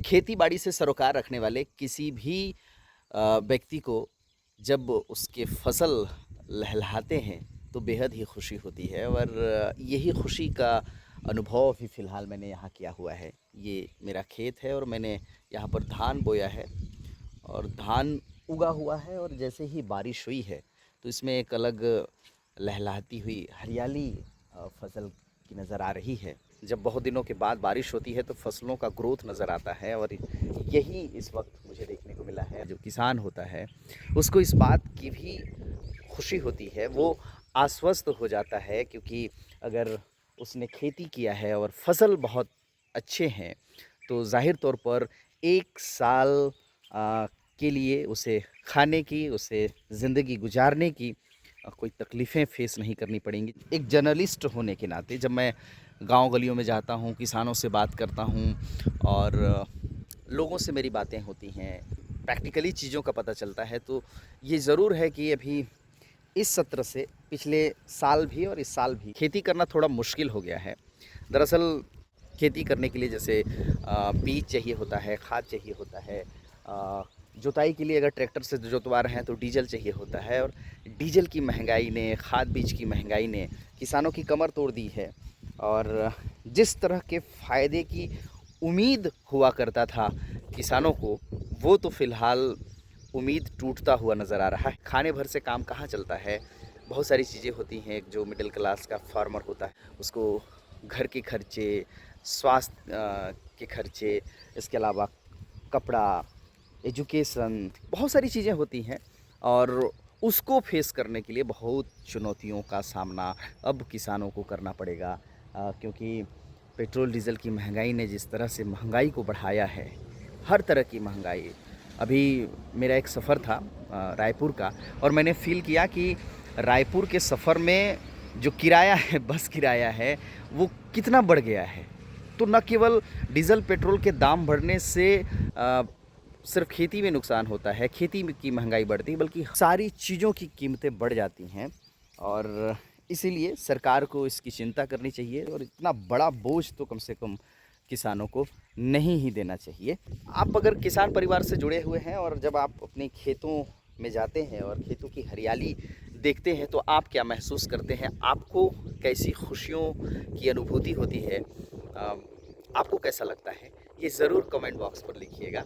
खेती बाड़ी से सरोकार रखने वाले किसी भी व्यक्ति को जब उसके फसल लहलहाते हैं तो बेहद ही खुशी होती है और यही खुशी का अनुभव भी फ़िलहाल मैंने यहाँ किया हुआ है। ये मेरा खेत है और मैंने यहाँ पर धान बोया है और धान उगा हुआ है और जैसे ही बारिश हुई है तो इसमें एक अलग लहलहाती हुई हरियाली फसल की नज़र आ रही है। जब बहुत दिनों के बाद बारिश होती है तो फसलों का ग्रोथ नज़र आता है और यही इस वक्त मुझे देखने को मिला है। जो किसान होता है उसको इस बात की भी खुशी होती है, वो आश्वस्त हो जाता है क्योंकि अगर उसने खेती किया है और फसल बहुत अच्छे हैं तो ज़ाहिर तौर पर 1 साल के लिए उसे खाने की, उसे ज़िंदगी गुजारने की कोई तकलीफ़ें फ़ेस नहीं करनी पड़ेंगी। एक जर्नलिस्ट होने के नाते जब मैं गाँव गलियों में जाता हूँ, किसानों से बात करता हूँ और लोगों से मेरी बातें होती हैं, प्रैक्टिकली चीज़ों का पता चलता है, तो ये ज़रूर है कि अभी इस सत्र से पिछले साल भी और इस साल भी खेती करना थोड़ा मुश्किल हो गया है। दरअसल खेती करने के लिए जैसे बीज चाहिए होता है, खाद चाहिए होता है, जुताई के लिए अगर ट्रैक्टर से जोतवा रहे हैं तो डीजल चाहिए होता है और डीजल की महंगाई ने, खाद बीज की महंगाई ने किसानों की कमर तोड़ दी है और जिस तरह के फ़ायदे की उम्मीद हुआ करता था किसानों को, वो तो फ़िलहाल उम्मीद टूटता हुआ नज़र आ रहा है। खाने भर से काम कहाँ चलता है। बहुत सारी चीज़ें होती हैं, एक जो मिडिल क्लास का फार्मर होता है उसको घर के खर्चे, स्वास्थ्य के खर्चे, इसके अलावा कपड़ा, एजुकेशन, बहुत सारी चीज़ें होती हैं और उसको फेस करने के लिए बहुत चुनौतियों का सामना अब किसानों को करना पड़ेगा क्योंकि पेट्रोल डीज़ल की महंगाई ने जिस तरह से महंगाई को बढ़ाया है, हर तरह की महंगाई। अभी मेरा एक सफ़र था रायपुर का और मैंने फ़ील किया कि रायपुर के सफ़र में जो किराया है, बस किराया है, वो कितना बढ़ गया है। तो न केवल डीज़ल पेट्रोल के दाम बढ़ने से सिर्फ खेती में नुकसान होता है, खेती में की महंगाई बढ़ती है, बल्कि सारी चीज़ों की कीमतें बढ़ जाती हैं और इसीलिए सरकार को इसकी चिंता करनी चाहिए और इतना बड़ा बोझ तो कम से कम किसानों को नहीं ही देना चाहिए। आप अगर किसान परिवार से जुड़े हुए हैं और जब आप अपने खेतों में जाते हैं और खेतों की हरियाली देखते हैं तो आप क्या महसूस करते हैं? आपको कैसी खुशियों की अनुभूति होती है? आपको कैसा लगता है? ये ज़रूर कमेंट बॉक्स पर लिखिएगा।